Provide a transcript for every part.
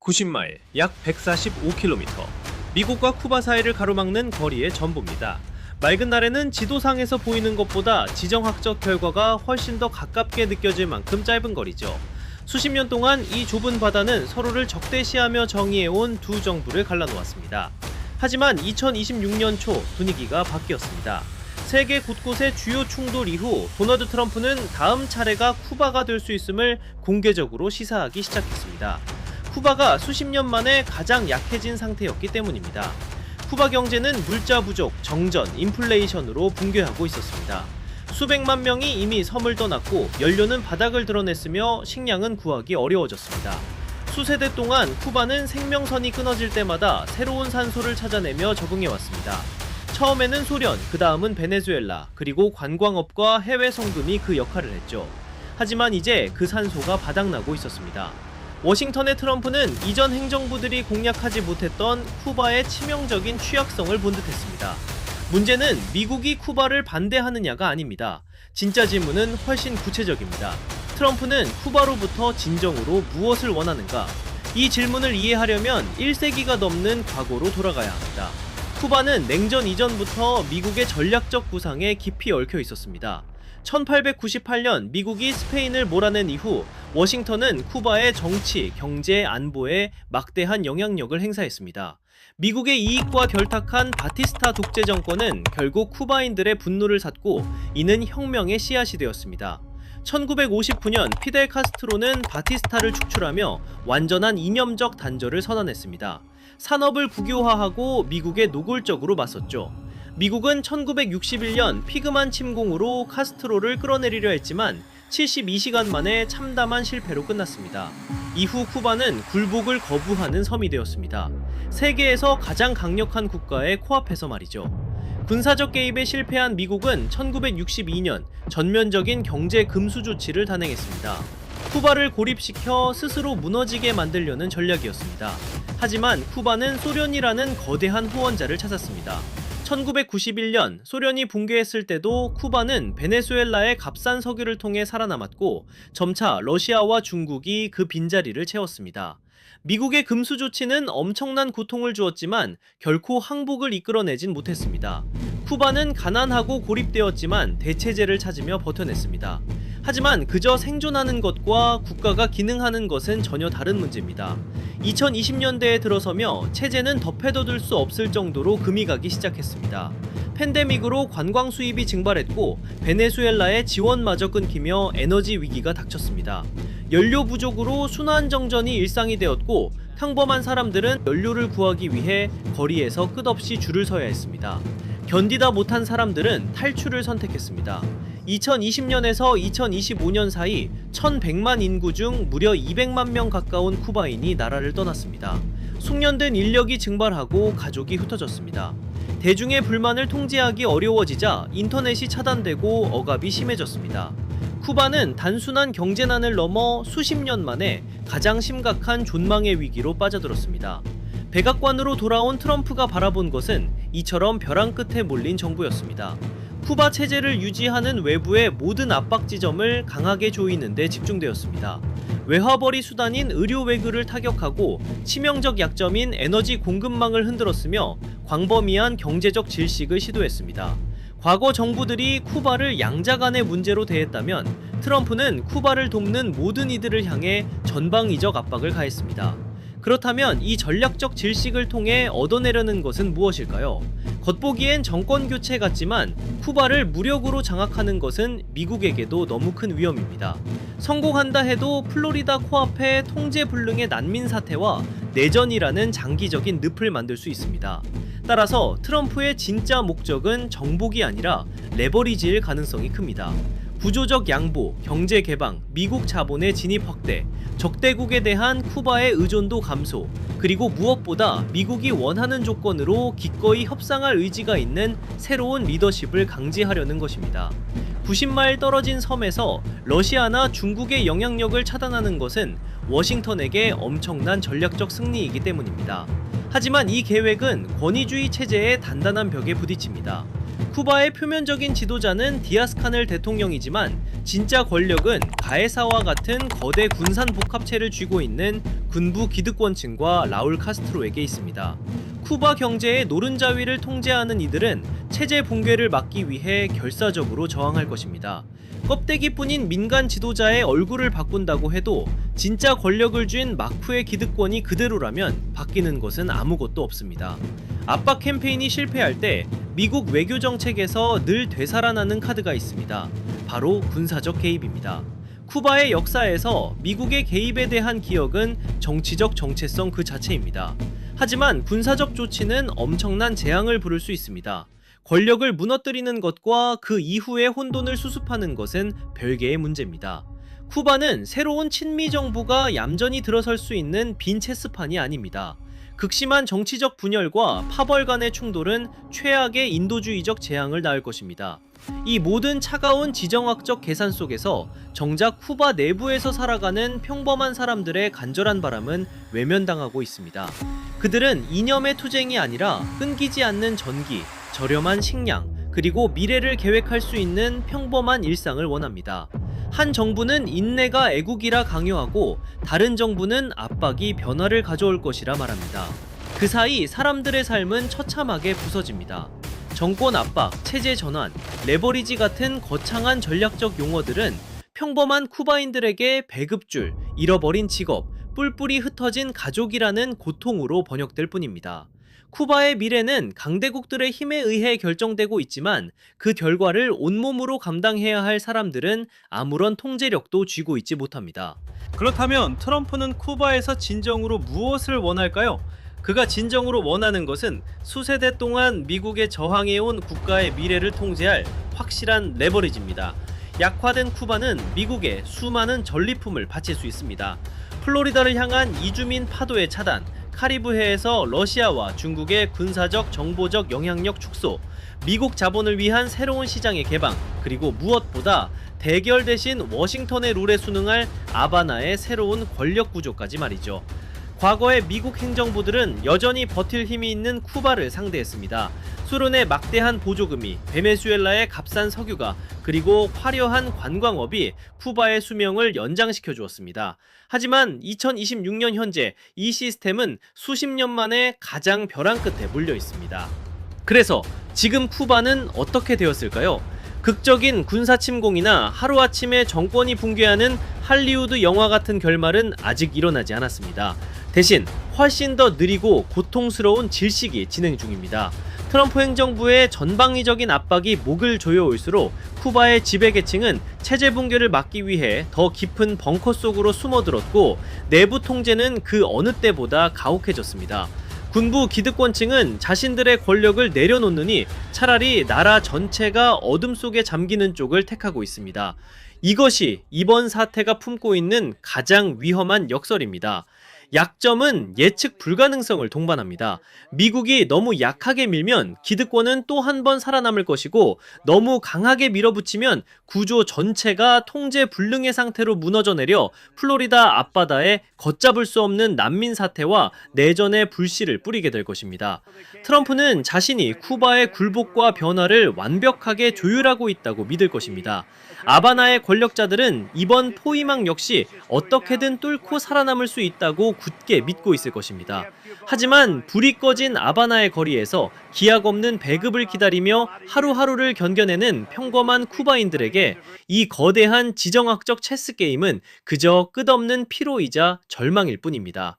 90마일, 약 145km. 미국과 쿠바 사이를 가로막는 거리의 전부입니다. 맑은 날에는 지도상에서 보이는 것보다 지정학적 결과가 훨씬 더 가깝게 느껴질 만큼 짧은 거리죠. 수십 년 동안 이 좁은 바다는 서로를 적대시하며 정의해온 두 정부를 갈라놓았습니다. 하지만 2026년 초 분위기가 바뀌었습니다. 세계 곳곳의 주요 충돌 이후 도널드 트럼프는 다음 차례가 쿠바가 될 수 있음을 공개적으로 시사하기 시작했습니다. 쿠바가 수십 년 만에 가장 약해진 상태였기 때문입니다. 쿠바 경제는 물자 부족, 정전, 인플레이션으로 붕괴하고 있었습니다. 수백만 명이 이미 섬을 떠났고 연료는 바닥을 드러냈으며 식량은 구하기 어려워졌습니다. 수세대 동안 쿠바는 생명선이 끊어질 때마다 새로운 산소를 찾아내며 적응해왔습니다. 처음에는 소련, 그 다음은 베네수엘라, 그리고 관광업과 해외 성금이 그 역할을 했죠. 하지만 이제 그 산소가 바닥나고 있었습니다. 워싱턴의 트럼프는 이전 행정부들이 공략하지 못했던 쿠바의 치명적인 취약성을 본 듯했습니다. 문제는 미국이 쿠바를 반대하느냐가 아닙니다. 진짜 질문은 훨씬 구체적입니다. 트럼프는 쿠바로부터 진정으로 무엇을 원하는가? 이 질문을 이해하려면 1세기가 넘는 과거로 돌아가야 합니다. 쿠바는 냉전 이전부터 미국의 전략적 구상에 깊이 얽혀 있었습니다. 1898년 미국이 스페인을 몰아낸 이후 워싱턴은 쿠바의 정치, 경제, 안보에 막대한 영향력을 행사했습니다. 미국의 이익과 결탁한 바티스타 독재 정권은 결국 쿠바인들의 분노를 샀고 이는 혁명의 씨앗이 되었습니다. 1959년 피델 카스트로는 바티스타를 축출하며 완전한 이념적 단절을 선언했습니다. 산업을 국유화하고 미국에 노골적으로 맞섰죠. 미국은 1961년 피그만 침공으로 카스트로를 끌어내리려 했지만 72시간 만에 참담한 실패로 끝났습니다. 이후 쿠바는 굴복을 거부하는 섬이 되었습니다. 세계에서 가장 강력한 국가에 코앞에서 말이죠. 군사적 개입에 실패한 미국은 1962년 전면적인 경제 금수 조치를 단행했습니다. 쿠바를 고립시켜 스스로 무너지게 만들려는 전략이었습니다. 하지만 쿠바는 소련이라는 거대한 후원자를 찾았습니다. 1991년 소련이 붕괴했을 때도 쿠바는 베네수엘라의 값싼 석유를 통해 살아남았고 점차 러시아와 중국이 그 빈자리를 채웠습니다. 미국의 금수 조치는 엄청난 고통을 주었지만 결코 항복을 이끌어내진 못했습니다. 쿠바는 가난하고 고립되었지만 대체제를 찾으며 버텨냈습니다. 하지만 그저 생존하는 것과 국가가 기능하는 것은 전혀 다른 문제입니다. 2020년대에 들어서며 체제는 덮해둬둘 수 없을 정도로 금이 가기 시작했습니다. 팬데믹으로 관광 수입이 증발했고 베네수엘라의 지원마저 끊기며 에너지 위기가 닥쳤습니다. 연료 부족으로 순환정전이 일상이 되었고 평범한 사람들은 연료를 구하기 위해 거리에서 끝없이 줄을 서야 했습니다. 견디다 못한 사람들은 탈출을 선택했습니다. 2020년에서 2025년 사이 1100만 인구 중 무려 200만 명 가까운 쿠바인이 나라를 떠났습니다. 숙련된 인력이 증발하고 가족이 흩어졌습니다. 대중의 불만을 통제하기 어려워지자 인터넷이 차단되고 억압이 심해졌습니다. 쿠바는 단순한 경제난을 넘어 수십 년 만에 가장 심각한 존망의 위기로 빠져들었습니다. 백악관으로 돌아온 트럼프가 바라본 것은 이처럼 벼랑 끝에 몰린 정부였습니다. 쿠바 체제를 유지하는 외부의 모든 압박 지점을 강하게 조이는 데 집중되었습니다. 외화벌이 수단인 의료 외교를 타격하고 치명적 약점인 에너지 공급망을 흔들었으며 광범위한 경제적 질식을 시도했습니다. 과거 정부들이 쿠바를 양자 간의 문제로 대했다면 트럼프는 쿠바를 돕는 모든 이들을 향해 전방위적 압박을 가했습니다. 그렇다면 이 전략적 질식을 통해 얻어내려는 것은 무엇일까요? 겉보기엔 정권 교체 같지만 쿠바를 무력으로 장악하는 것은 미국에게도 너무 큰 위험입니다. 성공한다 해도 플로리다 코앞에 통제불능의 난민 사태와 내전이라는 장기적인 늪을 만들 수 있습니다. 따라서 트럼프의 진짜 목적은 정복이 아니라 레버리지일 가능성이 큽니다. 구조적 양보, 경제 개방, 미국 자본의 진입 확대, 적대국에 대한 쿠바의 의존도 감소, 그리고 무엇보다 미국이 원하는 조건으로 기꺼이 협상할 의지가 있는 새로운 리더십을 강제하려는 것입니다. 90마일 떨어진 섬에서 러시아나 중국의 영향력을 차단하는 것은 워싱턴에게 엄청난 전략적 승리이기 때문입니다. 하지만 이 계획은 권위주의 체제의 단단한 벽에 부딪힙니다. 쿠바의 표면적인 지도자는 디아스카넬 대통령이지만 진짜 권력은 가에사와 같은 거대 군산 복합체를 쥐고 있는 군부 기득권층과 라울 카스트로에게 있습니다. 쿠바 경제의 노른자위를 통제하는 이들은 체제 붕괴를 막기 위해 결사적으로 저항할 것입니다. 껍데기뿐인 민간 지도자의 얼굴을 바꾼다고 해도 진짜 권력을 쥔 마쿠의 기득권이 그대로라면 바뀌는 것은 아무것도 없습니다. 압박 캠페인이 실패할 때 미국 외교 정책에서 늘 되살아나는 카드가 있습니다. 바로 군사적 개입입니다. 쿠바의 역사에서 미국의 개입에 대한 기억은 정치적 정체성 그 자체입니다. 하지만 군사적 조치는 엄청난 재앙을 부를 수 있습니다. 권력을 무너뜨리는 것과 그 이후의 혼돈을 수습하는 것은 별개의 문제입니다. 쿠바는 새로운 친미 정부가 얌전히 들어설 수 있는 빈 체스판이 아닙니다. 극심한 정치적 분열과 파벌 간의 충돌은 최악의 인도주의적 재앙을 낳을 것입니다. 이 모든 차가운 지정학적 계산 속에서 정작 쿠바 내부에서 살아가는 평범한 사람들의 간절한 바람은 외면당하고 있습니다. 그들은 이념의 투쟁이 아니라 끊기지 않는 전기, 저렴한 식량, 그리고 미래를 계획할 수 있는 평범한 일상을 원합니다. 한 정부는 인내가 애국이라 강요하고 다른 정부는 압박이 변화를 가져올 것이라 말합니다. 그 사이 사람들의 삶은 처참하게 부서집니다. 정권 압박, 체제 전환, 레버리지 같은 거창한 전략적 용어들은 평범한 쿠바인들에게 배급줄, 잃어버린 직업, 뿔뿔이 흩어진 가족이라는 고통으로 번역될 뿐입니다. 쿠바의 미래는 강대국들의 힘에 의해 결정되고 있지만 그 결과를 온몸으로 감당해야 할 사람들은 아무런 통제력도 쥐고 있지 못합니다. 그렇다면 트럼프는 쿠바에서 진정으로 무엇을 원할까요? 그가 진정으로 원하는 것은 수세대 동안 미국에 저항해온 국가의 미래를 통제할 확실한 레버리지입니다. 약화된 쿠바는 미국에 수많은 전리품을 바칠 수 있습니다. 플로리다를 향한 이주민 파도의 차단, 카리브해에서 러시아와 중국의 군사적 정보적 영향력 축소, 미국 자본을 위한 새로운 시장의 개방, 그리고 무엇보다 대결 대신 워싱턴의 룰에 순응할 아바나의 새로운 권력 구조까지 말이죠. 과거의 미국 행정부들은 여전히 버틸 힘이 있는 쿠바를 상대했습니다. 수론의 막대한 보조금이, 베네수엘라의 값싼 석유가, 그리고 화려한 관광업이 쿠바의 수명을 연장시켜 주었습니다. 하지만 2026년 현재 이 시스템은 수십 년 만에 가장 벼랑 끝에 몰려 있습니다. 그래서 지금 쿠바는 어떻게 되었을까요? 극적인 군사 침공이나 하루아침에 정권이 붕괴하는 할리우드 영화 같은 결말은 아직 일어나지 않았습니다. 대신 훨씬 더 느리고 고통스러운 질식이 진행 중입니다. 트럼프 행정부의 전방위적인 압박이 목을 조여올수록 쿠바의 지배계층은 체제 붕괴를 막기 위해 더 깊은 벙커 속으로 숨어들었고 내부 통제는 그 어느 때보다 가혹해졌습니다. 군부 기득권층은 자신들의 권력을 내려놓느니 차라리 나라 전체가 어둠 속에 잠기는 쪽을 택하고 있습니다. 이것이 이번 사태가 품고 있는 가장 위험한 역설입니다. 약점은 예측 불가능성을 동반합니다. 미국이 너무 약하게 밀면 기득권은 또 한 번 살아남을 것이고 너무 강하게 밀어붙이면 구조 전체가 통제 불능의 상태로 무너져 내려 플로리다 앞바다에 걷잡을 수 없는 난민 사태와 내전의 불씨를 뿌리게 될 것입니다. 트럼프는 자신이 쿠바의 굴복과 변화를 완벽하게 조율하고 있다고 믿을 것입니다. 아바나의 권력자들은 이번 포위망 역시 어떻게든 뚫고 살아남을 수 있다고 굳게 믿고 있을 것입니다. 하지만 불이 꺼진 아바나의 거리에서 기약 없는 배급을 기다리며 하루하루를 견뎌내는 평범한 쿠바인들에게 이 거대한 지정학적 체스 게임은 그저 끝없는 피로이자 절망일 뿐입니다.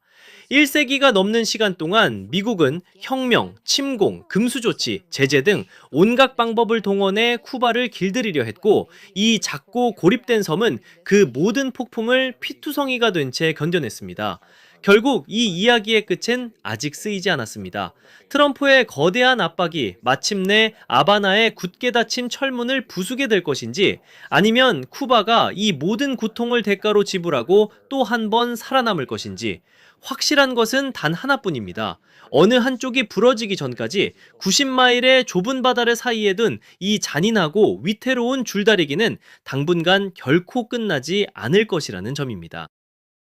1세기가 넘는 시간 동안 미국은 혁명, 침공, 금수조치, 제재 등 온갖 방법을 동원해 쿠바를 길들이려 했고 이 작고 고립된 섬은 그 모든 폭풍을 피투성이가 된 채 견뎌냈습니다. 결국 이 이야기의 끝은 아직 쓰이지 않았습니다. 트럼프의 거대한 압박이 마침내 아바나의 굳게 닫힌 철문을 부수게 될 것인지 아니면 쿠바가 이 모든 고통을 대가로 지불하고 또 한 번 살아남을 것인지 확실한 것은 단 하나뿐입니다. 어느 한쪽이 부러지기 전까지 90마일의 좁은 바다를 사이에 둔 이 잔인하고 위태로운 줄다리기는 당분간 결코 끝나지 않을 것이라는 점입니다.